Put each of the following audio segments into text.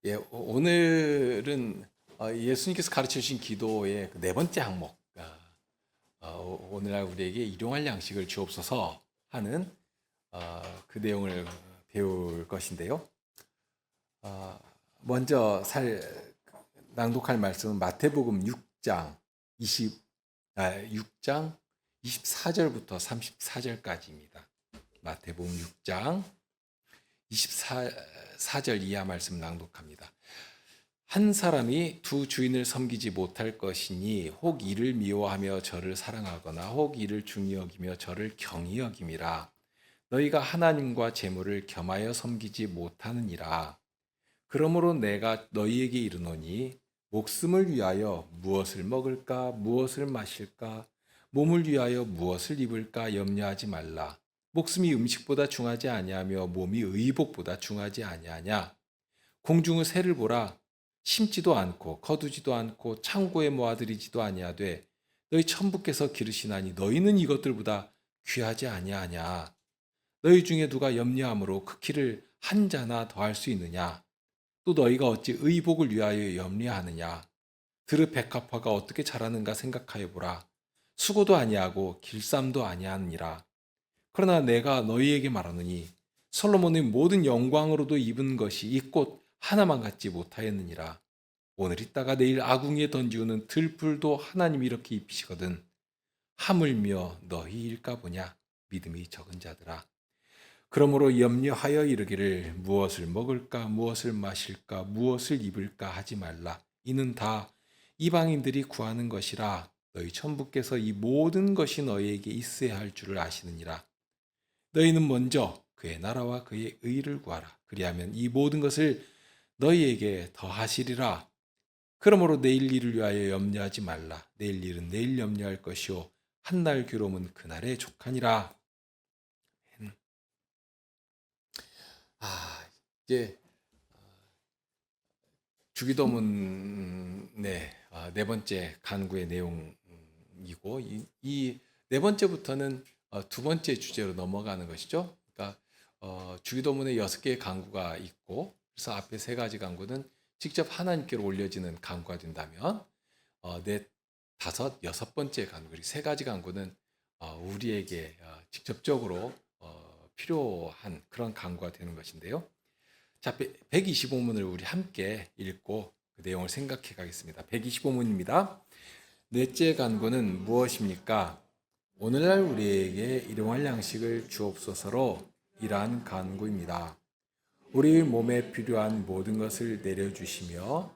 예, 오늘은 예수님께서 가르쳐 주신 기도의 그네 번째 항목, 오늘날 우리에게 일용할 양식을 주옵소서 하는 그 내용을 배울 것인데요. 어, 먼저 낭독할 말씀은 마태복음 6장 6장 24절부터 34절까지입니다. 마태복음 6장 24절 이하 말씀 낭독합니다. 한 사람이 두 주인을 섬기지 못할 것이니 혹 이를 미워하며 저를 사랑하거나 혹 이를 중히 여기며 저를 경히 여김이라. 너희가 하나님과 재물을 겸하여 섬기지 못하느니라. 그러므로 내가 너희에게 이르노니 목숨을 위하여 무엇을 먹을까 무엇을 마실까 몸을 위하여 무엇을 입을까 염려하지 말라. 목숨이 음식보다 중하지 아니하며 몸이 의복보다 중하지 아니하냐. 공중의 새를 보라. 심지도 않고 거두지도 않고 창고에 모아들이지도 아니하되 너희 천부께서 기르시나니 너희는 이것들보다 귀하지 아니하냐. 너희 중에 누가 염려함으로 그 키를 한 자나 더할 수 있느냐. 또 너희가 어찌 의복을 위하여 염려하느냐. 들의 백합화가 어떻게 자라는가 생각하여 보라. 수고도 아니하고 길쌈도 아니하느니라. 그러나 내가 너희에게 말하노니 솔로몬의 모든 영광으로도 입은 것이 이 꽃 하나만 갖지 못하였느니라. 오늘 있다가 내일 아궁이에 던지우는 들풀도 하나님이 이렇게 입히시거든. 하물며 너희 일까 보냐. 믿음이 적은 자들아. 그러므로 염려하여 이르기를 무엇을 먹을까 무엇을 마실까 무엇을 입을까 하지 말라. 이는 다 이방인들이 구하는 것이라. 너희 천부께서 이 모든 것이 너희에게 있어야 할 줄을 아시느니라. 너희는 먼저 그의 나라와 그의 의를 구하라. 그리하면 이 모든 것을 너희에게 더하시리라. 그러므로 내일 일을 위하여 염려하지 말라. 내일 일은 내일 염려할 것이요 한날 괴로움은 그날에 족하니라. 이제 주기도문의 네 번째 간구의 내용이고 이 네 번째부터는 두 번째 주제로 넘어가는 것이죠. 그러니까 주기도문에 6개의 간구가 있고 그래서 앞에 세 가지 간구는 직접 하나님께로 올려지는 간구가 된다면 넷, 다섯, 여섯 번째 간구 그리고 세 가지 간구는 우리에게 직접적으로 필요한 그런 간구가 되는 것인데요. 자, 125문을 우리 함께 읽고 그 내용을 생각해 가겠습니다. 125문입니다. 넷째 간구는 무엇입니까? 오늘날 우리에게 일용할 양식을 주옵소서로 이러한 간구입니다. 우리 몸에 필요한 모든 것을 내려주시며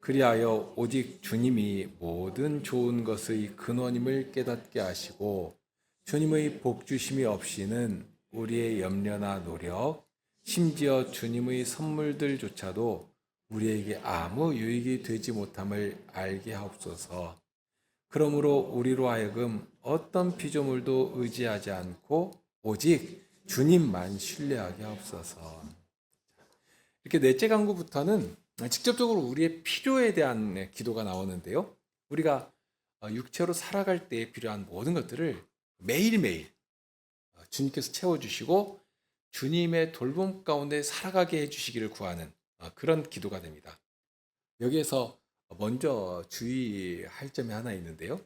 그리하여 오직 주님이 모든 좋은 것의 근원임을 깨닫게 하시고 주님의 복주심이 없이는 우리의 염려나 노력, 심지어 주님의 선물들조차도 우리에게 아무 유익이 되지 못함을 알게 하옵소서. 그러므로 우리로 하여금 어떤 피조물도 의지하지 않고 오직 주님만 신뢰하게 하옵소서. 이렇게 넷째 강구부터는 직접적으로 우리의 필요에 대한 기도가 나오는데요. 우리가 육체로 살아갈 때에 필요한 모든 것들을 매일매일 주님께서 채워주시고 주님의 돌봄 가운데 살아가게 해주시기를 구하는 그런 기도가 됩니다. 여기에서 먼저 주의할 점이 하나 있는데요.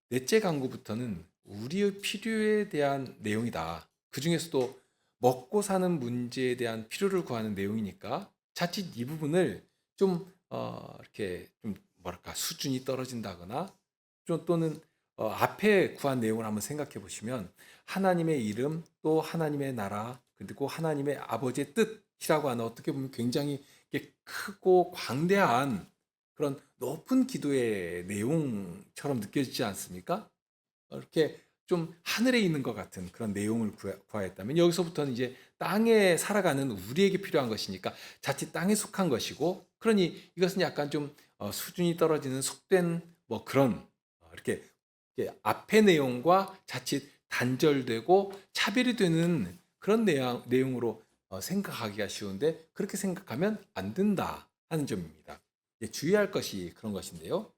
넷째 강구부터는 우리의 필요에 대한 내용이다. 그 중에서도 먹고 사는 문제에 대한 필요를 구하는 내용이니까 자칫 이 부분을 좀 이렇게 좀 뭐랄까 수준이 떨어진다거나 좀 또는 앞에 구한 내용을 한번 생각해 보시면 하나님의 이름 또 하나님의 나라 그리고 하나님의 아버지의 뜻이라고 하는 어떻게 보면 굉장히 크고 광대한 그런 높은 기도의 내용처럼 느껴지지 않습니까? 이렇게 좀 하늘에 있는 것 같은 그런 내용을 구하였다면 여기서부터는 이제 땅에 살아가는 우리에게 필요한 것이니까 자칫 땅에 속한 것이고 그러니 이것은 약간 좀 수준이 떨어지는 속된 뭐 그런 이렇게 앞의 내용과 자칫 단절되고 차별이 되는 그런 내용으로 생각하기가 쉬운데 그렇게 생각하면 안 된다 하는 점입니다. 주의할 것이 그런 것인데요.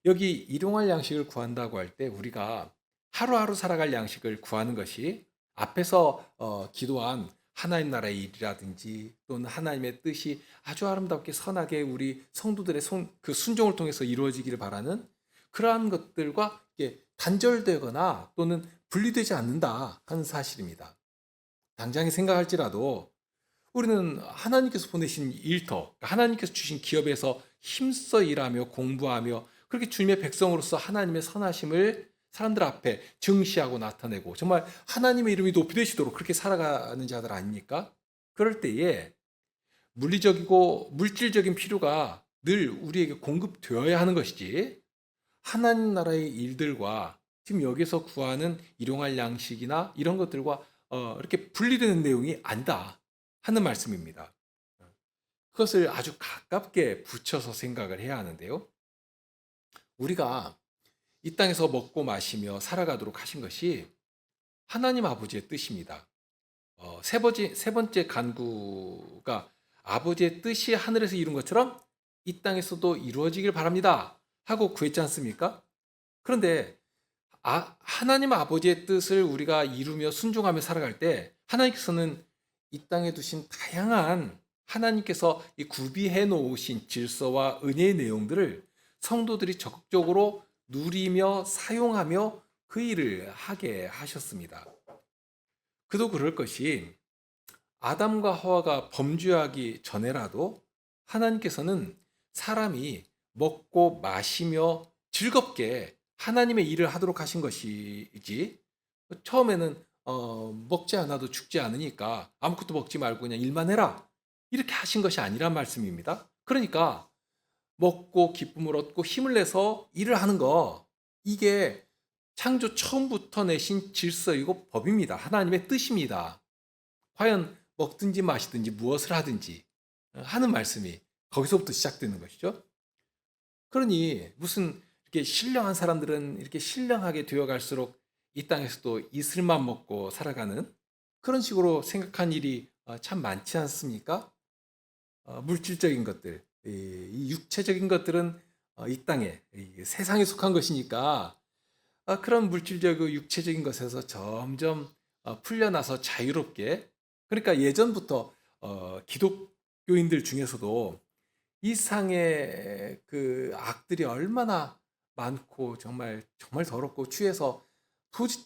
여기 일용할 양식을 구한다고 할 때 우리가 하루하루 살아갈 양식을 구하는 것이 앞에서 기도한 하나님 나라의 일이라든지 또는 하나님의 뜻이 아주 아름답게 선하게 우리 성도들의 그 순종을 통해서 이루어지기를 바라는 그러한 것들과 이게 단절되거나 또는 분리되지 않는다 하는 사실입니다. 당장에 생각할지라도 우리는 하나님께서 보내신 일터, 하나님께서 주신 기업에서 힘써 일하며 공부하며 그렇게 주님의 백성으로서 하나님의 선하심을 사람들 앞에 증시하고 나타내고 정말 하나님의 이름이 높이 되시도록 그렇게 살아가는 자들 아닙니까? 그럴 때에 물리적이고 물질적인 필요가 늘 우리에게 공급되어야 하는 것이지 하나님 나라의 일들과 지금 여기서 구하는 일용할 양식이나 이런 것들과 이렇게 분리되는 내용이 아니다 하는 말씀입니다. 그것을 아주 가깝게 붙여서 생각을 해야 하는데요. 우리가 이 땅에서 먹고 마시며 살아가도록 하신 것이 하나님 아버지의 뜻입니다. 세 번째 간구가 아버지의 뜻이 하늘에서 이룬 것처럼 이 땅에서도 이루어지길 바랍니다 하고 구했지 않습니까? 그런데 하나님 아버지의 뜻을 우리가 이루며 순종하며 살아갈 때 하나님께서는 이 땅에 두신 다양한 하나님께서 이 구비해 놓으신 질서와 은혜의 내용들을 성도들이 적극적으로 누리며 사용하며 그 일을 하게 하셨습니다. 그도 그럴 것이 아담과 하와가 범죄하기 전에라도 하나님께서는 사람이 먹고 마시며 즐겁게 하나님의 일을 하도록 하신 것이지 처음에는 먹지 않아도 죽지 않으니까 아무것도 먹지 말고 그냥 일만 해라 이렇게 하신 것이 아니란 말씀입니다. 그러니까 먹고 기쁨을 얻고 힘을 내서 일을 하는 거 이게 창조 처음부터 내신 질서이고 법입니다. 하나님의 뜻입니다. 과연 먹든지 마시든지 무엇을 하든지 하는 말씀이 거기서부터 시작되는 것이죠. 그러니 무슨 이렇게 신령한 사람들은 이렇게 신령하게 되어갈수록 이 땅에서도 이슬만 먹고 살아가는 그런 식으로 생각한 일이 참 많지 않습니까? 물질적인 것들, 이 육체적인 것들은 이 땅에 세상에 속한 것이니까 그런 물질적 육체적인 것에서 점점 풀려나서 자유롭게 그러니까 예전부터 기독교인들 중에서도 이 세상의 그 악들이 얼마나 많고 정말 더럽고 취해서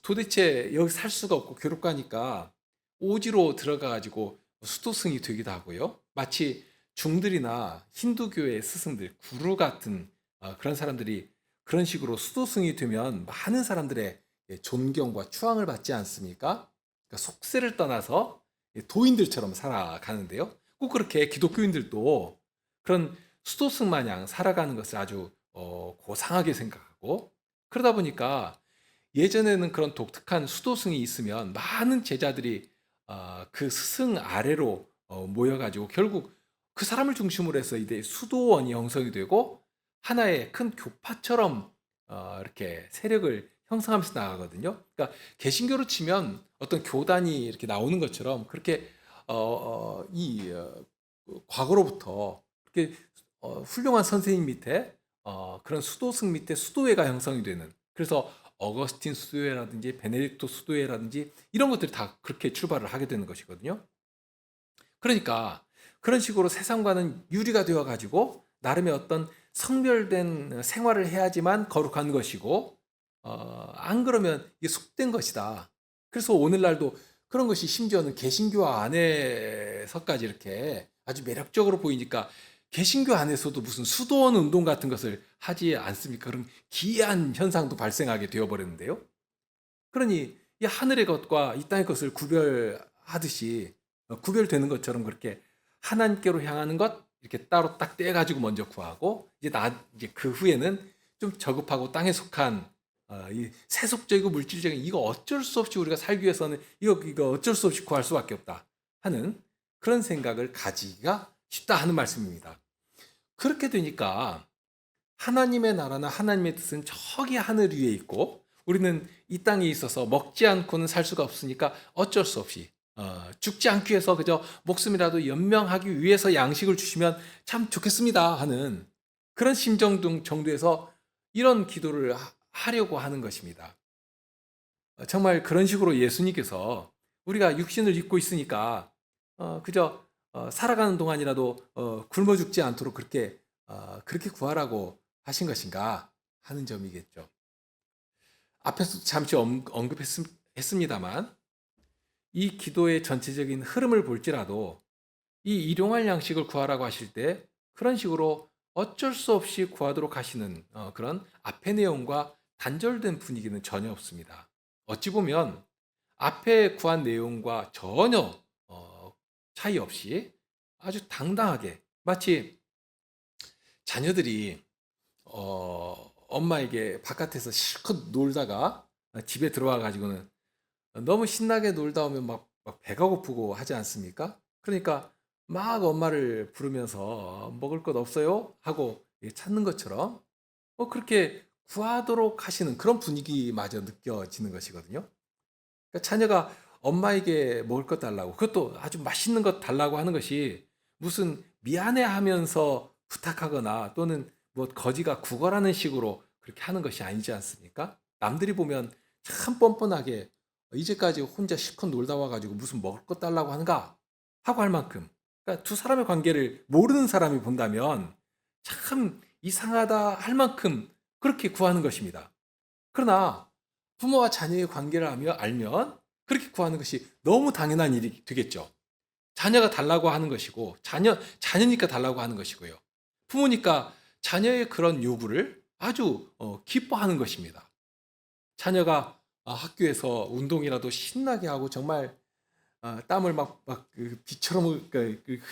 도대체 여기 살 수가 없고 괴롭가니까 오지로 들어가 가지고 수도승이 되기도 하고요. 마치 중들이나 힌두교의 스승들, 구루 같은 그런 사람들이 그런 식으로 수도승이 되면 많은 사람들의 존경과 추앙을 받지 않습니까? 그러니까 속세를 떠나서 도인들처럼 살아가는데요. 꼭 그렇게 기독교인들도 그런 수도승 마냥 살아가는 것을 아주 고상하게 생각하고 그러다 보니까 예전에는 그런 독특한 수도승이 있으면 많은 제자들이 그 스승 아래로 모여가지고 결국 그 사람을 중심으로 해서 이제 수도원이 형성이 되고 하나의 큰 교파처럼 이렇게 세력을 형성하면서 나가거든요. 그러니까 개신교로 치면 어떤 교단이 이렇게 나오는 것처럼 그렇게 과거로부터 그렇게 훌륭한 선생님 밑에 그런 수도승 밑에 수도회가 형성이 되는 그래서 어거스틴 수도회라든지 베네딕토 수도회라든지 이런 것들이 다 그렇게 출발을 하게 되는 것이거든요. 그러니까 그런 식으로 세상과는 유리가 되어 가지고 나름의 어떤 성별된 생활을 해야지만 거룩한 것이고 안 그러면 이게 속된 것이다. 그래서 오늘날도 그런 것이 심지어는 개신교 안에서까지 이렇게 아주 매력적으로 보이니까 개신교 안에서도 무슨 수도원 운동 같은 것을 하지 않습니까? 그럼 기이한 현상도 발생하게 되어버렸는데요. 그러니 이 하늘의 것과 이 땅의 것을 구별하듯이 구별되는 것처럼 그렇게 하나님께로 향하는 것 이렇게 따로 딱 떼가지고 먼저 구하고 이제 그 후에는 좀 저급하고 땅에 속한 이 세속적이고 물질적인 이거 어쩔 수 없이 우리가 살기 위해서는 이거 어쩔 수 없이 구할 수밖에 없다 하는 그런 생각을 가지기가 쉽다 하는 말씀입니다. 그렇게 되니까 하나님의 나라나 하나님의 뜻은 저기 하늘 위에 있고 우리는 이 땅에 있어서 먹지 않고는 살 수가 없으니까 어쩔 수 없이 죽지 않기 위해서 그저 목숨이라도 연명하기 위해서 양식을 주시면 참 좋겠습니다 하는 그런 심정 정도에서 이런 기도를 하려고 하는 것입니다. 정말 그런 식으로 예수님께서 우리가 육신을 입고 있으니까 그저 살아가는 동안이라도 굶어 죽지 않도록 그렇게 구하라고 하신 것인가 하는 점이겠죠. 앞에서 잠시 언급했습니다만 이 기도의 전체적인 흐름을 볼지라도 이 일용할 양식을 구하라고 하실 때 그런 식으로 어쩔 수 없이 구하도록 하시는 그런 앞의 내용과 단절된 분위기는 전혀 없습니다. 어찌 보면 앞에 구한 내용과 전혀 차이 없이 아주 당당하게 마치 자녀들이 엄마에게 바깥에서 실컷 놀다가 집에 들어와 가지고는 너무 신나게 놀다 오면 막 배가 고프고 하지 않습니까? 그러니까 막 엄마를 부르면서 먹을 것 없어요? 하고 찾는 것처럼 그렇게 구하도록 하시는 그런 분위기마저 느껴지는 것이거든요. 그러니까 자녀가 엄마에게 먹을 것 달라고, 그것도 아주 맛있는 것 달라고 하는 것이 무슨 미안해 하면서 부탁하거나 또는 뭐 거지가 구걸하는 식으로 그렇게 하는 것이 아니지 않습니까? 남들이 보면 참 뻔뻔하게 이제까지 혼자 실컷 놀다 와가지고 무슨 먹을 것 달라고 하는가 하고 할 만큼, 그러니까 두 사람의 관계를 모르는 사람이 본다면 참 이상하다 할 만큼 그렇게 구하는 것입니다. 그러나 부모와 자녀의 관계를 알면 그렇게 구하는 것이 너무 당연한 일이 되겠죠. 자녀가 달라고 하는 것이고, 자녀니까 달라고 하는 것이고요. 부모니까 자녀의 그런 요구를 아주 기뻐하는 것입니다. 자녀가 학교에서 운동이라도 신나게 하고 정말 땀을 비처럼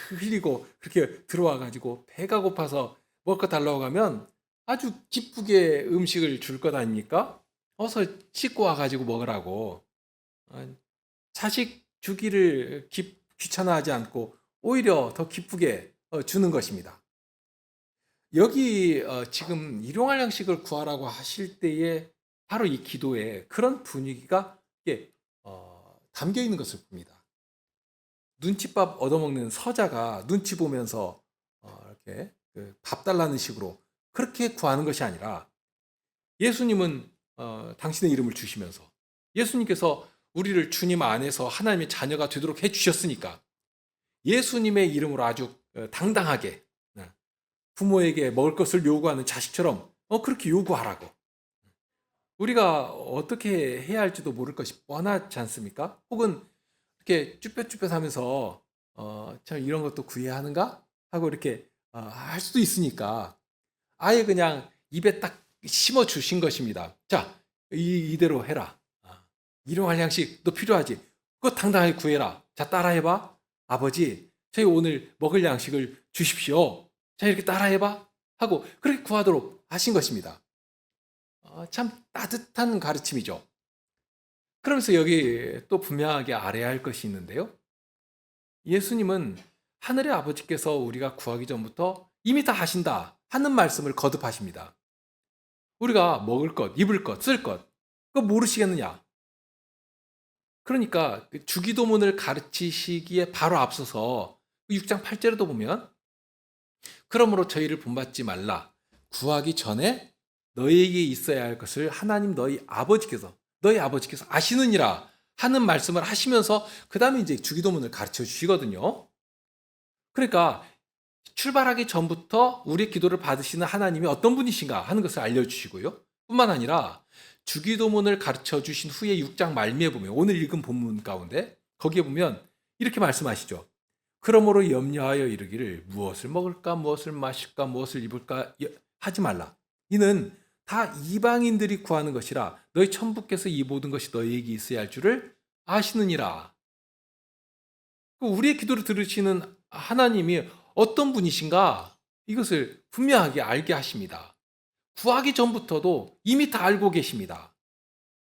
흘리고 그렇게 들어와 가지고 배가 고파서 먹을 거 달라고 하면 아주 기쁘게 음식을 줄 것 아닙니까? 어서 씻고 와 가지고 먹으라고. 자식 주기를 귀찮아하지 않고 오히려 더 기쁘게 주는 것입니다. 여기 지금 일용할 양식을 구하라고 하실 때에 바로 이 기도에 그런 분위기가 담겨 있는 것을 봅니다. 눈칫밥 얻어먹는 서자가 눈치 보면서 이렇게 밥 달라는 식으로 그렇게 구하는 것이 아니라, 예수님은 당신의 이름을 주시면서 예수님께서 우리를 주님 안에서 하나님의 자녀가 되도록 해주셨으니까 예수님의 이름으로 아주 당당하게 부모에게 먹을 것을 요구하는 자식처럼 그렇게 요구하라고. 우리가 어떻게 해야 할지도 모를 것이 뻔하지 않습니까? 혹은 이렇게 쭈뼛쭈뼛 하면서 참 이런 것도 구해야 하는가? 하고 이렇게 할 수도 있으니까 아예 그냥 입에 딱 심어 주신 것입니다. 자, 이대로 해라. 일용할 양식 너 필요하지? 그거 당당하게 구해라. 자, 따라해봐. 아버지, 저희 오늘 먹을 양식을 주십시오. 자, 이렇게 따라해봐. 하고 그렇게 구하도록 하신 것입니다. 참 따뜻한 가르침이죠. 그러면서 여기 또 분명하게 알아야 할 것이 있는데요. 예수님은 하늘의 아버지께서 우리가 구하기 전부터 이미 다 하신다 하는 말씀을 거듭하십니다. 우리가 먹을 것, 입을 것, 쓸 것, 그거 모르시겠느냐? 그러니까 주기도문을 가르치시기에 바로 앞서서 6장 8절에도 보면 그러므로 저희를 본받지 말라. 구하기 전에 너희에게 있어야 할 것을 하나님 너희 아버지께서 아시느니라 하는 말씀을 하시면서 그 다음에 이제 주기도문을 가르쳐 주시거든요. 그러니까 출발하기 전부터 우리의 기도를 받으시는 하나님이 어떤 분이신가 하는 것을 알려주시고요. 뿐만 아니라 주기도문을 가르쳐 주신 후에 6장 말미에 보면, 오늘 읽은 본문 가운데 거기에 보면 이렇게 말씀하시죠. 그러므로 염려하여 이르기를 무엇을 먹을까, 무엇을 마실까, 무엇을 입을까 하지 말라. 이는 다 이방인들이 구하는 것이라 너희 천부께서 이 모든 것이 너희에게 있어야 할 줄을 아시느니라. 우리의 기도를 들으시는 하나님이 어떤 분이신가? 이것을 분명하게 알게 하십니다. 구하기 전부터도 이미 다 알고 계십니다.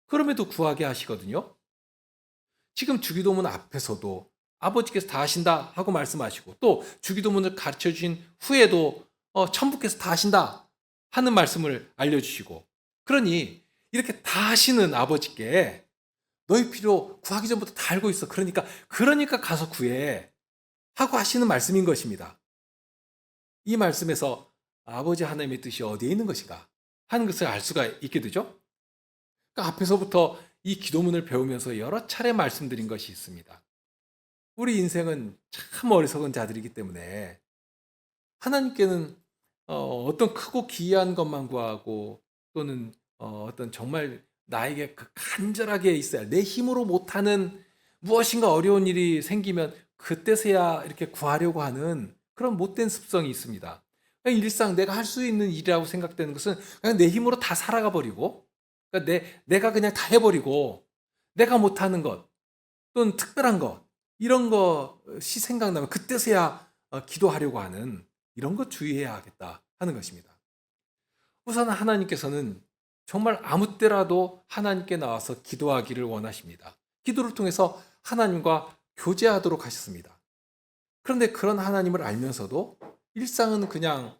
그럼에도 구하게 하시거든요. 지금 주기도문 앞에서도 아버지께서 다 하신다 하고 말씀하시고, 또 주기도문을 가르쳐 주신 후에도 천부께서 다 하신다 하는 말씀을 알려주시고, 그러니 이렇게 다 하시는 아버지께 너희 필요 구하기 전부터 다 알고 있어. 그러니까 가서 구해 하고 하시는 말씀인 것입니다. 이 말씀에서 아버지 하나님의 뜻이 어디에 있는 것인가 하는 것을 알 수가 있게 되죠. 그러니까 앞에서부터 이 기도문을 배우면서 여러 차례 말씀드린 것이 있습니다. 우리 인생은 참 어리석은 자들이기 때문에 하나님께는 어떤 크고 기이한 것만 구하고 또는 어떤 정말 나에게 그 간절하게 있어야 내 힘으로 못하는 무엇인가 어려운 일이 생기면 그때서야 이렇게 구하려고 하는 그런 못된 습성이 있습니다. 그냥 일상 내가 할 수 있는 일이라고 생각되는 것은 그냥 내 힘으로 다 살아가 버리고 그러니까 내가 그냥 다 해버리고 내가 못하는 것 또는 특별한 것 이런 것이 생각나면 그때서야 기도하려고 하는 이런 것 주의해야겠다 하는 것입니다. 우선 하나님께서는 정말 아무 때라도 하나님께 나와서 기도하기를 원하십니다. 기도를 통해서 하나님과 교제하도록 하셨습니다. 그런데 그런 하나님을 알면서도 일상은 그냥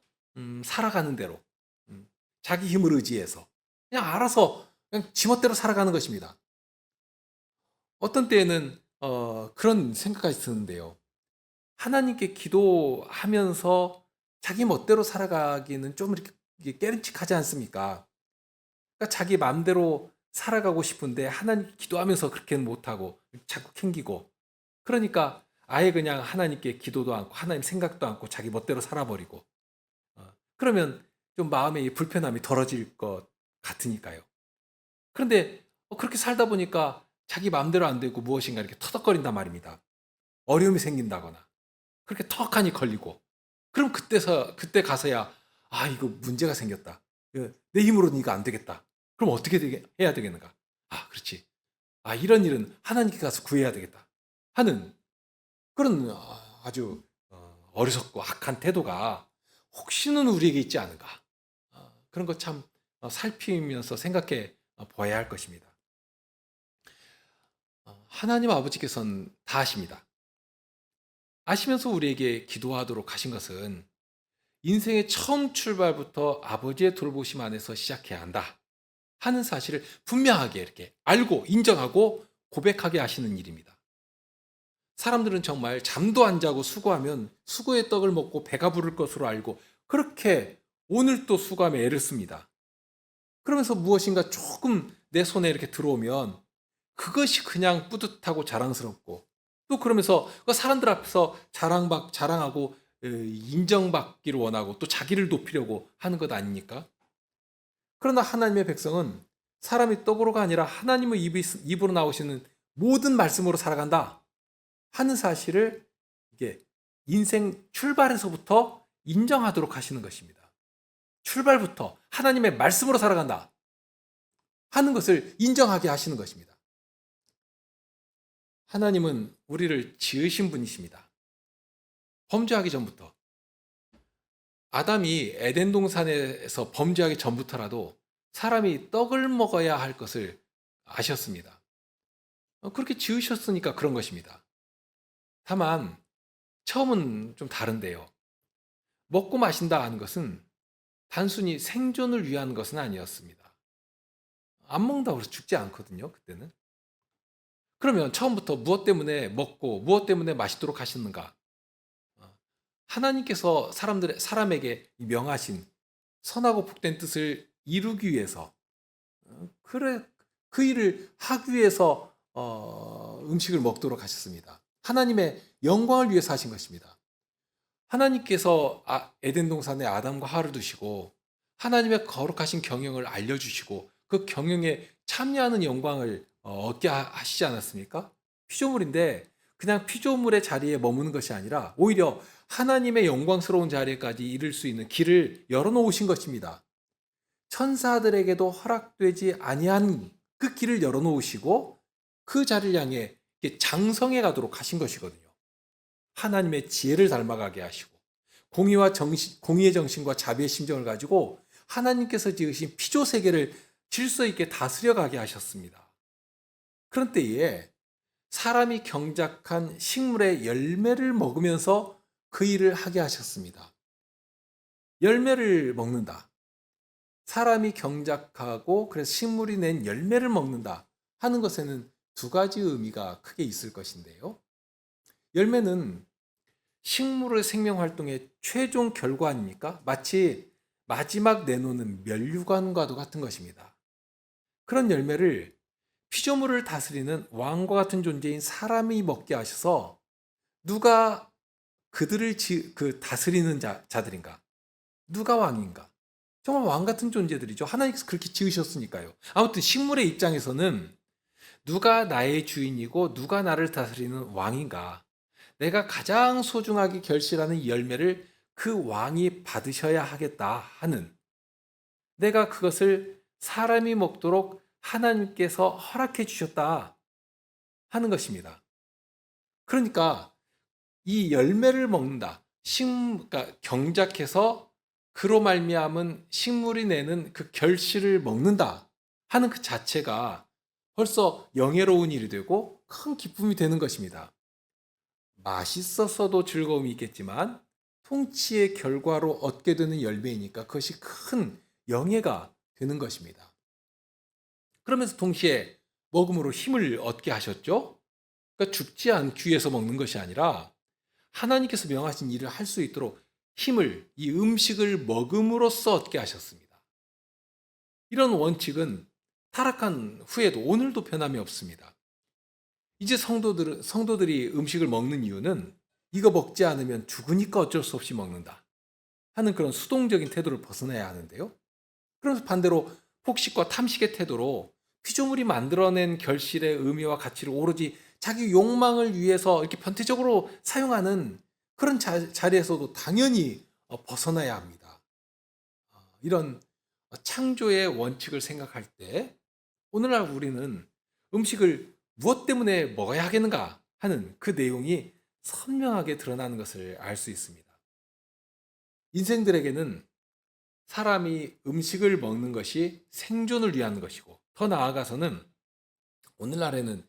살아가는 대로 자기 힘을 의지해서 그냥 알아서 그냥 지멋대로 살아가는 것입니다. 어떤 때에는 그런 생각까지 드는데요. 하나님께 기도하면서 자기 멋대로 살아가기는 좀 이렇게 깨름칙하지 않습니까? 그러니까 자기 마음대로 살아가고 싶은데 하나님 기도하면서 그렇게는 못하고 자꾸 캥기고 그러니까 아예 그냥 하나님께 기도도 않고 하나님 생각도 않고 자기 멋대로 살아버리고 그러면 좀 마음의 이 불편함이 덜어질 것 같으니까요. 그런데 그렇게 살다 보니까 자기 마음대로 안 되고 무엇인가 이렇게 터덕거린단 말입니다. 어려움이 생긴다거나 그렇게 턱하니 걸리고 그럼 그때 가서야 이거 문제가 생겼다. 내 힘으로는 이거 안 되겠다. 그럼 어떻게 해야 되겠는가? 그렇지. 이런 일은 하나님께 가서 구해야 되겠다. 하는 그런 아주 어리석고 악한 태도가 혹시는 우리에게 있지 않은가? 그런 것 참 살피면서 생각해 보아야 할 것입니다. 하나님 아버지께서는 다 아십니다. 아시면서 우리에게 기도하도록 하신 것은 인생의 처음 출발부터 아버지의 돌보심 안에서 시작해야 한다 하는 사실을 분명하게 이렇게 알고 인정하고 고백하게 하시는 일입니다. 사람들은 정말 잠도 안 자고 수고하면 수고의 떡을 먹고 배가 부를 것으로 알고 그렇게 오늘도 수고하며 애를 씁니다. 그러면서 무엇인가 조금 내 손에 이렇게 들어오면 그것이 그냥 뿌듯하고 자랑스럽고 또 그러면서 그 사람들 앞에서 자랑하고 인정받기를 원하고 또 자기를 높이려고 하는 것 아닙니까? 그러나 하나님의 백성은 사람이 떡으로가 아니라 하나님의 입으로 나오시는 모든 말씀으로 살아간다 하는 사실을 이게 인생 출발에서부터 인정하도록 하시는 것입니다. 출발부터 하나님의 말씀으로 살아간다 하는 것을 인정하게 하시는 것입니다. 하나님은 우리를 지으신 분이십니다. 범죄하기 전부터. 아담이 에덴 동산에서 범죄하기 전부터라도 사람이 떡을 먹어야 할 것을 아셨습니다. 그렇게 지으셨으니까 그런 것입니다. 다만 처음은 좀 다른데요. 먹고 마신다 하는 것은 단순히 생존을 위한 것은 아니었습니다. 안 먹는다고 해서 죽지 않거든요, 그때는. 그러면 처음부터 무엇 때문에 먹고 무엇 때문에 마시도록 하셨는가? 하나님께서 사람에게 명하신 선하고 복된 뜻을 이루기 위해서 그 일을 하기 위해서 음식을 먹도록 하셨습니다. 하나님의 영광을 위해서 하신 것입니다. 하나님께서 에덴 동산에 아담과 하와를 두시고 하나님의 거룩하신 경영을 알려주시고 그 경영에 참여하는 영광을 얻게 하시지 않았습니까? 피조물인데 그냥 피조물의 자리에 머무는 것이 아니라 오히려 하나님의 영광스러운 자리까지 이를 수 있는 길을 열어놓으신 것입니다. 천사들에게도 허락되지 아니한 그 길을 열어놓으시고 그 자리를 향해 장성해 가도록 하신 것이거든요. 하나님의 지혜를 닮아가게 하시고 공의의 정신과 자비의 심정을 가지고 하나님께서 지으신 피조 세계를 질서 있게 다스려가게 하셨습니다. 그런 때에 사람이 경작한 식물의 열매를 먹으면서 그 일을 하게 하셨습니다. 열매를 먹는다. 사람이 경작하고 그래서 식물이 낸 열매를 먹는다 하는 것에는 두 가지 의미가 크게 있을 것인데요. 열매는 식물의 생명 활동의 최종 결과 아닙니까? 마치 마지막 내놓는 면류관과도 같은 것입니다. 그런 열매를 피조물을 다스리는 왕과 같은 존재인 사람이 먹게 하셔서 누가 그들을 다스리는 자들인가? 누가 왕인가? 정말 왕 같은 존재들이죠. 하나님께서 그렇게 지으셨으니까요. 아무튼 식물의 입장에서는 누가 나의 주인이고 누가 나를 다스리는 왕인가? 내가 가장 소중하게 결실하는 이 열매를 그 왕이 받으셔야 하겠다 하는, 내가 그것을 사람이 먹도록 하나님께서 허락해 주셨다 하는 것입니다. 그러니까 이 열매를 먹는다. 그러니까 경작해서 그로 말미암은 식물이 내는 그 결실을 먹는다 하는 그 자체가 벌써 영예로운 일이 되고 큰 기쁨이 되는 것입니다. 맛있었어도 즐거움이 있겠지만 통치의 결과로 얻게 되는 열매이니까 그것이 큰 영예가 되는 것입니다. 그러면서 동시에 먹음으로 힘을 얻게 하셨죠. 그러니까 죽지 않기 위해서 먹는 것이 아니라 하나님께서 명하신 일을 할 수 있도록 힘을, 이 음식을 먹음으로써 얻게 하셨습니다. 이런 원칙은 타락한 후에도 오늘도 변함이 없습니다. 이제 성도들이 음식을 먹는 이유는 이거 먹지 않으면 죽으니까 어쩔 수 없이 먹는다 하는 그런 수동적인 태도를 벗어나야 하는데요. 그러면서 반대로 폭식과 탐식의 태도로 피조물이 만들어낸 결실의 의미와 가치를 오로지 자기 욕망을 위해서 이렇게 변태적으로 사용하는 그런 자리에서도 당연히 벗어나야 합니다. 이런 창조의 원칙을 생각할 때 오늘날 우리는 음식을 무엇 때문에 먹어야 하겠는가 하는 그 내용이 선명하게 드러나는 것을 알 수 있습니다. 인생들에게는 사람이 음식을 먹는 것이 생존을 위한 것이고, 더 나아가서는 오늘날에는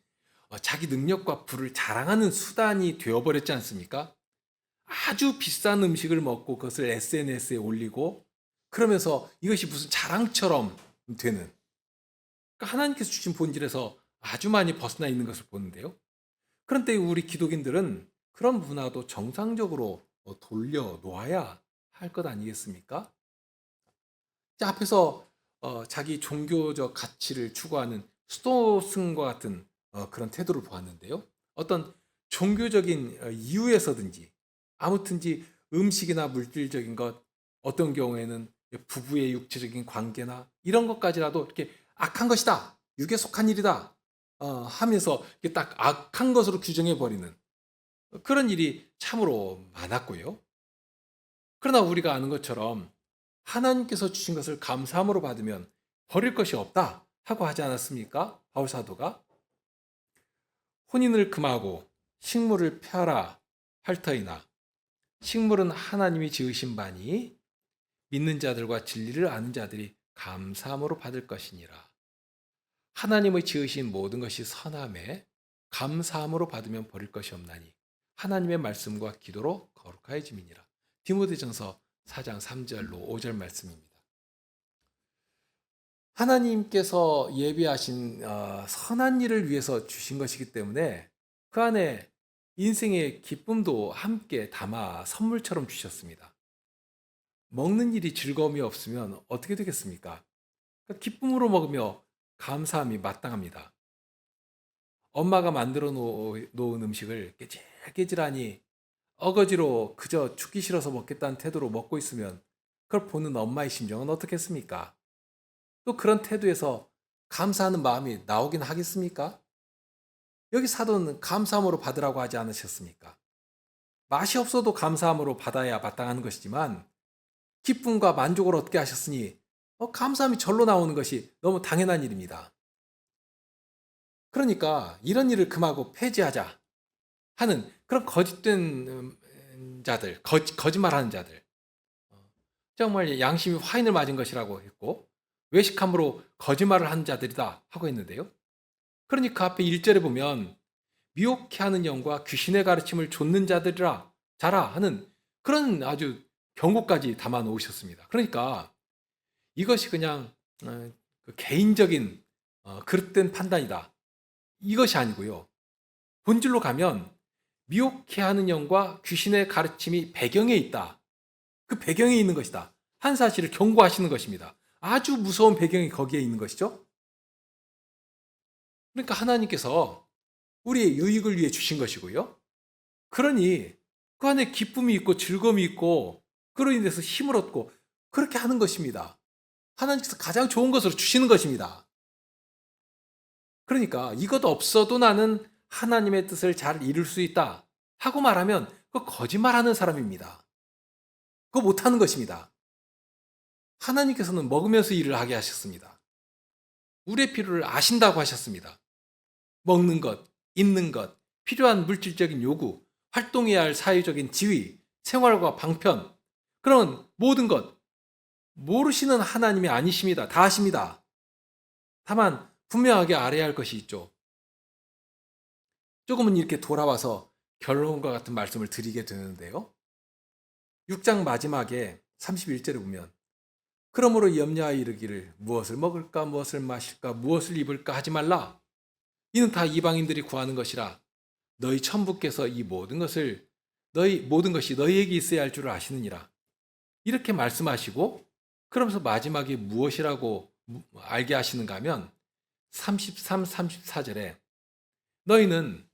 자기 능력과 부를 자랑하는 수단이 되어버렸지 않습니까? 아주 비싼 음식을 먹고 그것을 SNS에 올리고 그러면서 이것이 무슨 자랑처럼 되는, 그러니까 하나님께서 주신 본질에서 아주 많이 벗어나 있는 것을 보는데요. 그런데 우리 기독인들은 그런 문화도 정상적으로 돌려놓아야 할 것 아니겠습니까? 앞에서 자기 종교적 가치를 추구하는 스토승과 같은 그런 태도를 보았는데요. 어떤 종교적인 이유에서든지 아무튼지 음식이나 물질적인 것, 어떤 경우에는 부부의 육체적인 관계나 이런 것까지라도 이렇게 악한 것이다, 육에 속한 일이다 하면서 이렇게 딱 악한 것으로 규정해 버리는 그런 일이 참으로 많았고요. 그러나 우리가 아는 것처럼 하나님께서 주신 것을 감사함으로 받으면 버릴 것이 없다 하고 하지 않았습니까? 바울 사도가 혼인을 금하고 식물을 펴라 할 터이나 식물은 하나님이 지으신 바니 믿는 자들과 진리를 아는 자들이 감사함으로 받을 것이니라. 하나님의 지으신 모든 것이 선함에 감사함으로 받으면 버릴 것이 없나니 하나님의 말씀과 기도로 거룩하여짐이니라. 디모데전서 4장 3절로 5절 말씀입니다. 하나님께서 예비하신 선한 일을 위해서 주신 것이기 때문에 그 안에 인생의 기쁨도 함께 담아 선물처럼 주셨습니다. 먹는 일이 즐거움이 없으면 어떻게 되겠습니까? 그러니까 기쁨으로 먹으며 감사함이 마땅합니다. 엄마가 만들어 놓은 음식을 깨질깨질하니 어거지로 그저 죽기 싫어서 먹겠다는 태도로 먹고 있으면 그걸 보는 엄마의 심정은 어떻겠습니까? 또 그런 태도에서 감사하는 마음이 나오긴 하겠습니까? 여기 사도는 감사함으로 받으라고 하지 않으셨습니까? 맛이 없어도 감사함으로 받아야 마땅한 것이지만 기쁨과 만족을 얻게 하셨으니 감사함이 절로 나오는 것이 너무 당연한 일입니다. 그러니까 이런 일을 금하고 폐지하자 하는 그런 거짓된 자들, 거짓말하는 자들, 정말 양심이 화인을 맞은 것이라고 했고 외식함으로 거짓말을 하는 자들이다 하고 했는데요. 그러니 그 앞에 1절에 보면 미혹해 하는 영과 귀신의 가르침을 좇는 자들이라 자라 하는 그런 아주 경고까지 담아 놓으셨습니다. 그러니까 이것이 그냥 개인적인 그릇된 판단이다, 이것이 아니고요. 본질로 가면 미혹해 하는 영과 귀신의 가르침이 배경에 있다, 그 배경에 있는 것이다 한 사실을 경고하시는 것입니다. 아주 무서운 배경이 거기에 있는 것이죠. 그러니까 하나님께서 우리의 유익을 위해 주신 것이고요. 그러니 그 안에 기쁨이 있고 즐거움이 있고 그로 인해서 힘을 얻고 그렇게 하는 것입니다. 하나님께서 가장 좋은 것으로 주시는 것입니다. 그러니까 이것 없어도 나는 하나님의 뜻을 잘 이룰 수 있다 하고 말하면 그거 거짓말하는 사람입니다. 그거 못하는 것입니다. 하나님께서는 먹으면서 일을 하게 하셨습니다. 우리의 필요를 아신다고 하셨습니다. 먹는 것, 입는 것, 필요한 물질적인 요구, 활동해야 할 사회적인 지위, 생활과 방편, 그런 모든 것 모르시는 하나님이 아니십니다. 다 아십니다. 다만 분명하게 알아야 할 것이 있죠. 조금은 이렇게 돌아와서 결론과 같은 말씀을 드리게 되는데요. 6장 마지막에 31절에 보면 그러므로 염려하여 이르기를 무엇을 먹을까 무엇을 마실까 무엇을 입을까 하지 말라. 이는 다 이방인들이 구하는 것이라. 너희 천부께서 이 모든 것이 너희에게 있어야 할 줄을 아시느니라. 이렇게 말씀하시고 그러면서 마지막에 무엇이라고 알게 하시는가 하면 33, 34절에 너희는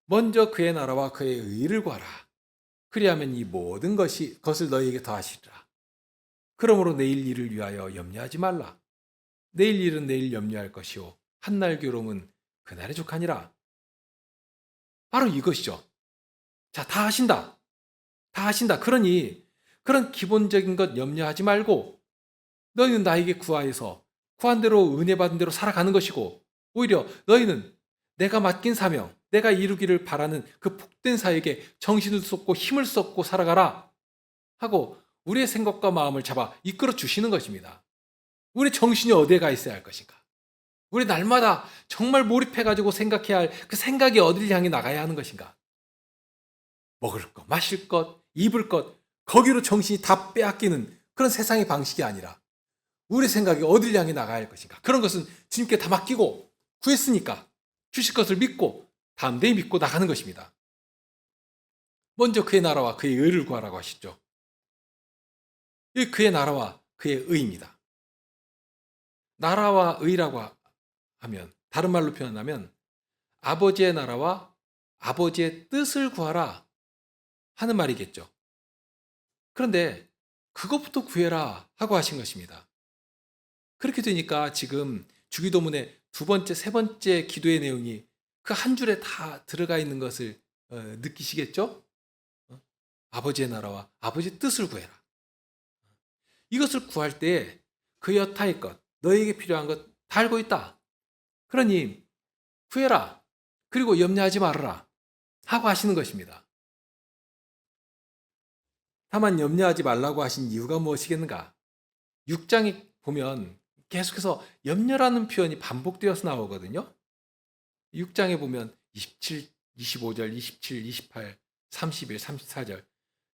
먼저 그의 나라와 그의 의를 구하라. 그리하면 이 모든 것을 너희에게 더하시리라. 그러므로 내일 일을 위하여 염려하지 말라. 내일 일은 내일 염려할 것이요 한날 괴로움은 그날의 족하니라. 바로 이것이죠. 자, 다 하신다. 다 하신다. 그러니 그런 기본적인 것 염려하지 말고 너희는 나에게 구하여서 구한 대로 은혜 받은 대로 살아가는 것이고 오히려 너희는 내가 맡긴 사명, 내가 이루기를 바라는 그 복된 사역에 정신을 쏟고 힘을 쏟고 살아가라 하고 우리의 생각과 마음을 잡아 이끌어 주시는 것입니다. 우리 정신이 어디에 가 있어야 할 것인가? 우리 날마다 정말 몰입해가지고 생각해야 할 그 생각이 어디를 향해 나가야 하는 것인가? 먹을 것, 마실 것, 입을 것, 거기로 정신이 다 빼앗기는 그런 세상의 방식이 아니라 우리 생각이 어디를 향해 나가야 할 것인가? 그런 것은 주님께 다 맡기고 구했으니까 주실 것을 믿고 담대히 믿고 나가는 것입니다. 먼저 그의 나라와 그의 의를 구하라고 하시죠. 이 그의 나라와 그의 의입니다. 나라와 의라고 하면 다른 말로 표현하면 아버지의 나라와 아버지의 뜻을 구하라 하는 말이겠죠. 그런데 그것부터 구해라 하고 하신 것입니다. 그렇게 되니까 지금 주기도문의 두 번째, 세 번째 기도의 내용이 그 한 줄에 다 들어가 있는 것을 느끼시겠죠? 아버지의 나라와 아버지의 뜻을 구해라. 이것을 구할 때 그 여타의 것, 너에게 필요한 것 다 알고 있다. 그러니 구해라. 그리고 염려하지 말아라. 하고 하시는 것입니다. 다만 염려하지 말라고 하신 이유가 무엇이겠는가? 6장에 보면 계속해서 염려라는 표현이 반복되어서 나오거든요. 6장에 보면 27, 25절, 27, 28, 31, 34절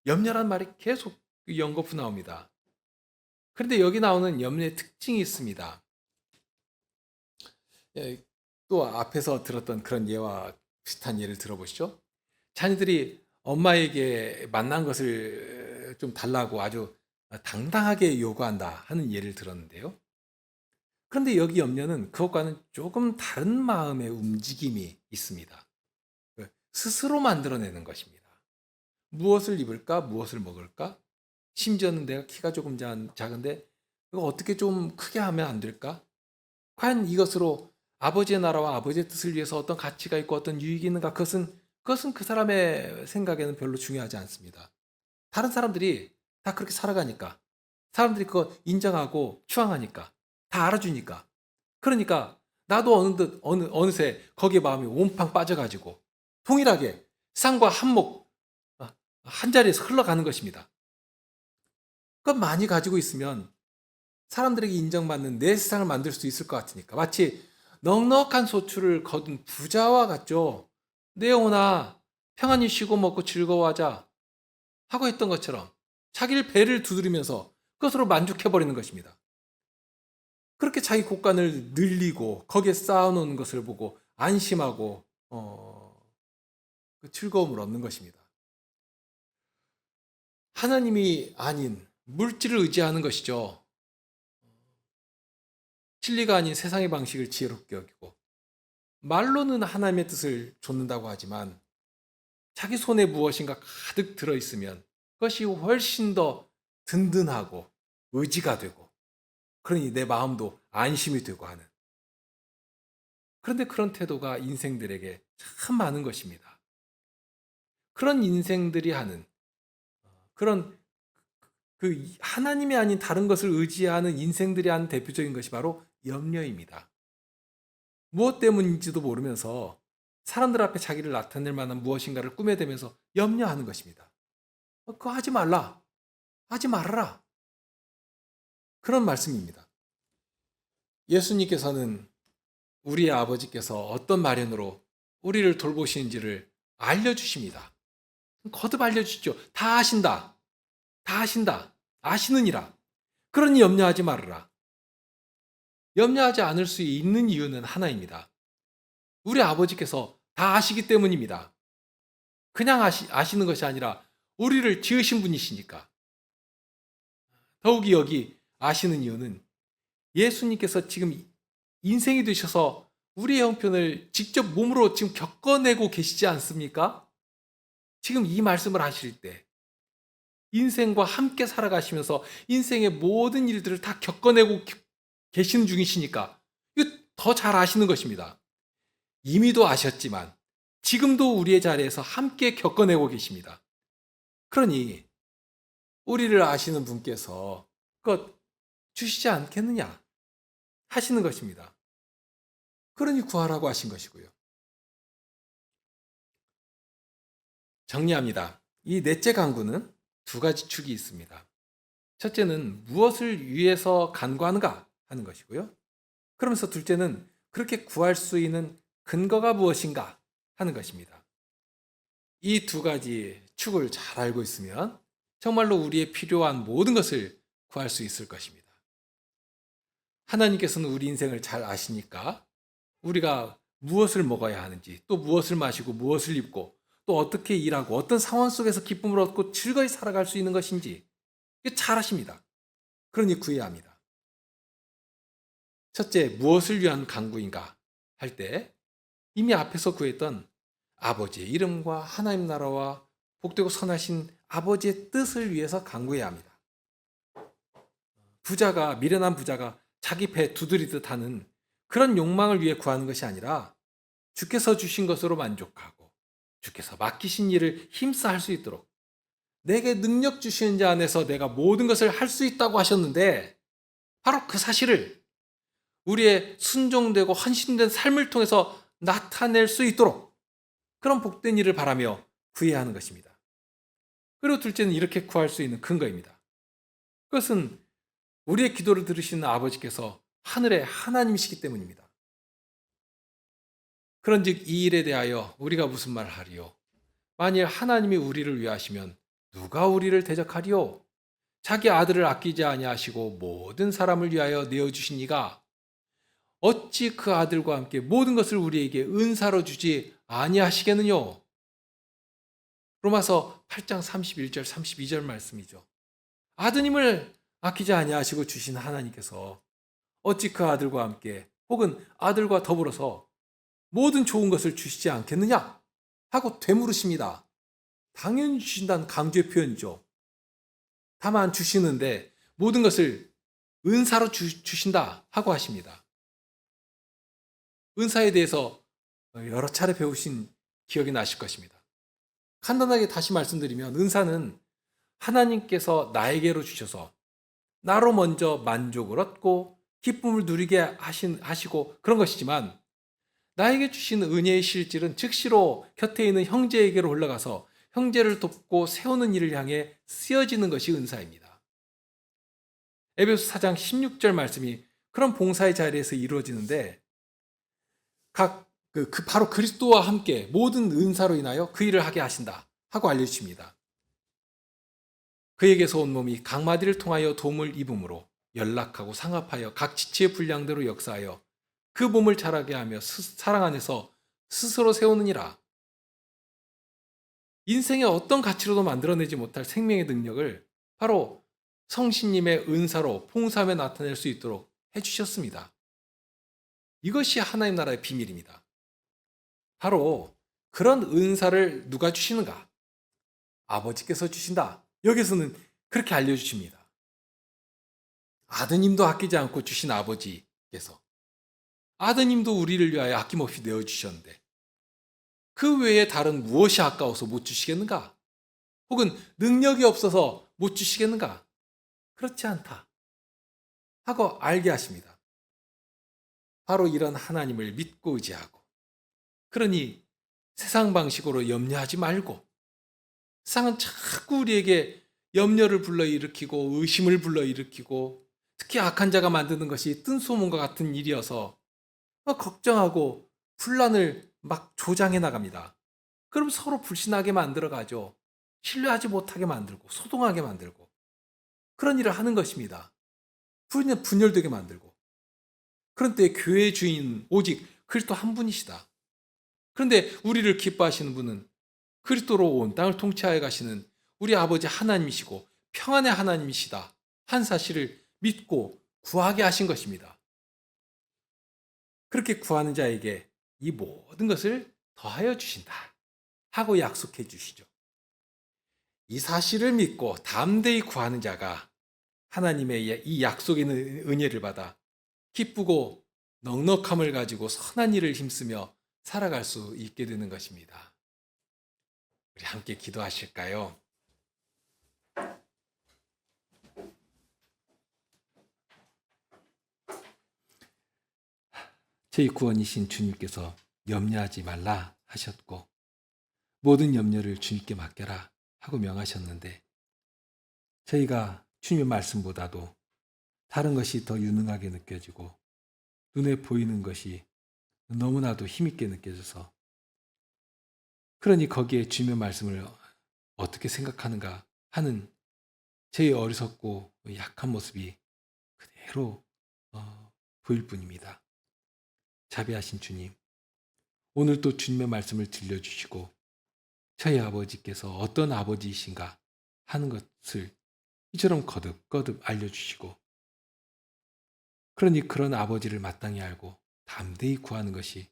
염려란 말이 계속 연거푸 나옵니다. 그런데 여기 나오는 염려의 특징이 있습니다. 또 앞에서 들었던 그런 예와 비슷한 예를 들어보시죠. 자녀들이 엄마에게 만난 것을 좀 달라고 아주 당당하게 요구한다 하는 예를 들었는데요. 그런데 여기 염려는 그것과는 조금 다른 마음의 움직임이 있습니다. 스스로 만들어내는 것입니다. 무엇을 입을까? 무엇을 먹을까? 심지어는 내가 키가 조금 작은데 이거 어떻게 좀 크게 하면 안 될까? 과연 이것으로 아버지의 나라와 아버지의 뜻을 위해서 어떤 가치가 있고 어떤 유익이 있는가? 그것은 그 사람의 생각에는 별로 중요하지 않습니다. 다른 사람들이 다 그렇게 살아가니까 사람들이 그거 인정하고 추앙하니까 다 알아주니까 그러니까 나도 어느새 거기에 마음이 온팡 빠져가지고 동일하게 쌍과 한목 한 자리에서 흘러가는 것입니다. 그것 많이 가지고 있으면 사람들에게 인정받는 내 세상을 만들 수 있을 것 같으니까 마치 넉넉한 소출을 거둔 부자와 같죠. 내 영혼아 평안히 쉬고 먹고 즐거워하자 하고 했던 것처럼 자기를 배를 두드리면서 그것으로 만족해버리는 것입니다. 그렇게 자기 곳간을 늘리고 거기에 쌓아놓은 것을 보고 안심하고 그 즐거움을 얻는 것입니다. 하나님이 아닌 물질을 의지하는 것이죠. 진리가 아닌 세상의 방식을 지혜롭게 여기고 말로는 하나님의 뜻을 좇는다고 하지만 자기 손에 무엇인가 가득 들어있으면 그것이 훨씬 더 든든하고 의지가 되고, 그러니 내 마음도 안심이 되고 하는, 그런데 그런 태도가 인생들에게 참 많은 것입니다. 그런 인생들이 하는 그런 하나님이 아닌 다른 것을 의지하는 인생들이 하는 대표적인 것이 바로 염려입니다. 무엇 때문인지도 모르면서 사람들 앞에 자기를 나타낼 만한 무엇인가를 꾸며대면서 염려하는 것입니다. 그거 하지 말라. 하지 말아라. 그런 말씀입니다. 예수님께서는 우리의 아버지께서 어떤 마련으로 우리를 돌보시는지를 알려주십니다. 거듭 알려주시죠. 다 아신다. 다 아신다. 아시느니라. 그러니 염려하지 말아라. 염려하지 않을 수 있는 이유는 하나입니다. 우리 아버지께서 다 아시기 때문입니다. 그냥 아시는 것이 아니라 우리를 지으신 분이시니까. 더욱이 여기 아시는 이유는 예수님께서 지금 인생이 되셔서 우리의 형편을 직접 몸으로 지금 겪어내고 계시지 않습니까? 지금 이 말씀을 하실 때 인생과 함께 살아가시면서 인생의 모든 일들을 다 겪어내고 계시는 중이시니까 이거 더 잘 아시는 것입니다. 이미도 아셨지만 지금도 우리의 자리에서 함께 겪어내고 계십니다. 그러니 우리를 아시는 분께서 그것 주시지 않겠느냐 하시는 것입니다. 그러니 구하라고 하신 것이고요. 정리합니다. 이 넷째 간구는 두 가지 축이 있습니다. 첫째는 무엇을 위해서 간구하는가 하는 것이고요. 그러면서 둘째는 그렇게 구할 수 있는 근거가 무엇인가 하는 것입니다. 이 두 가지 축을 잘 알고 있으면 정말로 우리의 필요한 모든 것을 구할 수 있을 것입니다. 하나님께서는 우리 인생을 잘 아시니까 우리가 무엇을 먹어야 하는지, 또 무엇을 마시고 무엇을 입고, 또 어떻게 일하고 어떤 상황 속에서 기쁨을 얻고 즐거이 살아갈 수 있는 것인지 잘 아십니다. 그러니 구해야 합니다. 첫째, 무엇을 위한 간구인가 할 때 이미 앞에서 구했던 아버지의 이름과 하나님 나라와 복되고 선하신 아버지의 뜻을 위해서 간구해야 합니다. 미련한 부자가 자기 배 두드리듯 하는 그런 욕망을 위해 구하는 것이 아니라 주께서 주신 것으로 만족하고 주께서 맡기신 일을 힘써 할 수 있도록 내게 능력 주시는 자 안에서 내가 모든 것을 할 수 있다고 하셨는데 바로 그 사실을 우리의 순종되고 헌신된 삶을 통해서 나타낼 수 있도록 그런 복된 일을 바라며 구해야 하는 것입니다. 그리고 둘째는 이렇게 구할 수 있는 근거입니다. 그것은 우리의 기도를 들으시는 아버지께서 하늘의 하나님이시기 때문입니다. 그런즉 이 일에 대하여 우리가 무슨 말을 하리요? 만일 하나님이 우리를 위하시면 누가 우리를 대적하리요? 자기 아들을 아끼지 아니하시고 모든 사람을 위하여 내어주신 이가 어찌 그 아들과 함께 모든 것을 우리에게 은사로 주지 아니하시겠느뇨? 로마서 8장 31절 32절 말씀이죠. 아드님을 아끼지 아니하시고 주신 하나님께서 어찌 그 아들과 함께 혹은 아들과 더불어서 모든 좋은 것을 주시지 않겠느냐? 하고 되물으십니다. 당연히 주신다는 강조의 표현이죠. 다만 주시는데 모든 것을 은사로 주신다 하고 하십니다. 은사에 대해서 여러 차례 배우신 기억이 나실 것입니다. 간단하게 다시 말씀드리면 은사는 하나님께서 나에게로 주셔서 나로 먼저 만족을 얻고 기쁨을 누리게 하시고 그런 것이지만 나에게 주신 은혜의 실질은 즉시로 곁에 있는 형제에게로 올라가서 형제를 돕고 세우는 일을 향해 쓰여지는 것이 은사입니다. 에베소 4장 16절 말씀이 그런 봉사의 자리에서 이루어지는데 바로 그리스도와 함께 모든 은사로 인하여 그 일을 하게 하신다 하고 알려주십니다. 그에게서 온 몸이 각 마디를 통하여 도움을 입음으로 연락하고 상합하여 각 지체의 분량대로 역사하여 그 몸을 자라게 하며 사랑 안에서 스스로 세우느니라. 인생의 어떤 가치로도 만들어내지 못할 생명의 능력을 바로 성신님의 은사로 봉사하며 나타낼 수 있도록 해주셨습니다. 이것이 하나님 나라의 비밀입니다. 바로 그런 은사를 누가 주시는가? 아버지께서 주신다. 여기서는 그렇게 알려주십니다. 아드님도 아끼지 않고 주신 아버지께서 아드님도 우리를 위하여 아낌없이 내어주셨는데 그 외에 다른 무엇이 아까워서 못 주시겠는가? 혹은 능력이 없어서 못 주시겠는가? 그렇지 않다 하고 알게 하십니다. 바로 이런 하나님을 믿고 의지하고, 그러니 세상 방식으로 염려하지 말고, 세상은 자꾸 우리에게 염려를 불러일으키고 의심을 불러일으키고 특히 악한 자가 만드는 것이 뜬소문과 같은 일이어서 걱정하고 분란을 막 조장해 나갑니다. 그럼 서로 불신하게 만들어가죠. 신뢰하지 못하게 만들고 소동하게 만들고 그런 일을 하는 것입니다. 분열되게 만들고. 그런데 교회의 주인 오직 그리스도 한 분이시다. 그런데 우리를 기뻐하시는 분은 그리스도로 온 땅을 통치하여 가시는 우리 아버지 하나님이시고 평안의 하나님이시다 한 사실을 믿고 구하게 하신 것입니다. 그렇게 구하는 자에게 이 모든 것을 더하여 주신다 하고 약속해 주시죠. 이 사실을 믿고 담대히 구하는 자가 하나님의 이 약속에 있는 은혜를 받아 기쁘고 넉넉함을 가지고 선한 일을 힘쓰며 살아갈 수 있게 되는 것입니다. 우리 함께 기도하실까요? 저희 구원이신 주님께서 염려하지 말라 하셨고 모든 염려를 주님께 맡겨라 하고 명하셨는데 저희가 주님의 말씀보다도 다른 것이 더 유능하게 느껴지고 눈에 보이는 것이 너무나도 힘있게 느껴져서 그러니 거기에 주님의 말씀을 어떻게 생각하는가 하는 제 어리석고 약한 모습이 그대로 보일 뿐입니다. 자비하신 주님, 오늘 또 주님의 말씀을 들려주시고 저희 아버지께서 어떤 아버지이신가 하는 것을 이처럼 거듭거듭 알려주시고 그러니 그런 아버지를 마땅히 알고 담대히 구하는 것이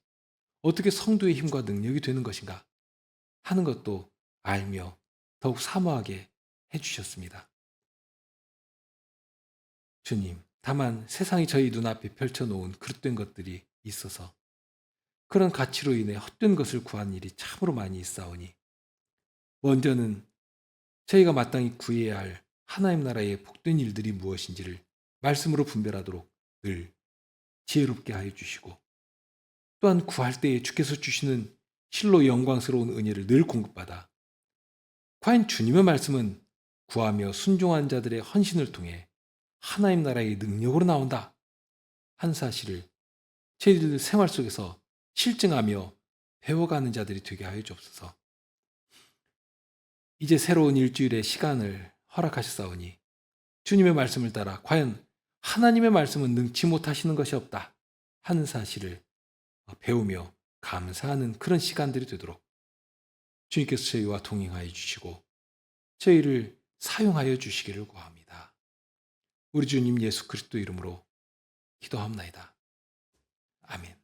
어떻게 성도의 힘과 능력이 되는 것인가 하는 것도 알며 더욱 사모하게 해주셨습니다. 주님, 다만 세상이 저희 눈앞에 펼쳐놓은 그릇된 것들이 있어서 그런 가치로 인해 헛된 것을 구하는 일이 참으로 많이 있사오니 먼저는 저희가 마땅히 구해야 할 하나님 나라의 복된 일들이 무엇인지를 말씀으로 분별하도록 늘 지혜롭게 하여 주시고 또한 구할 때에 주께서 주시는 실로 영광스러운 은혜를 늘 공급받아 과연 주님의 말씀은 구하며 순종한 자들의 헌신을 통해 하나님 나라의 능력으로 나온다 한 사실을 저희들 생활 속에서 실증하며 배워가는 자들이 되게 하여 주옵소서. 이제 새로운 일주일의 시간을 허락하셨사오니 주님의 말씀을 따라 과연 하나님의 말씀은 능치 못하시는 것이 없다 하는 사실을 배우며 감사하는 그런 시간들이 되도록 주님께서 저희와 동행하여 주시고 저희를 사용하여 주시기를 구합니다. 우리 주님 예수 그리스도 이름으로 기도합나이다. 아멘.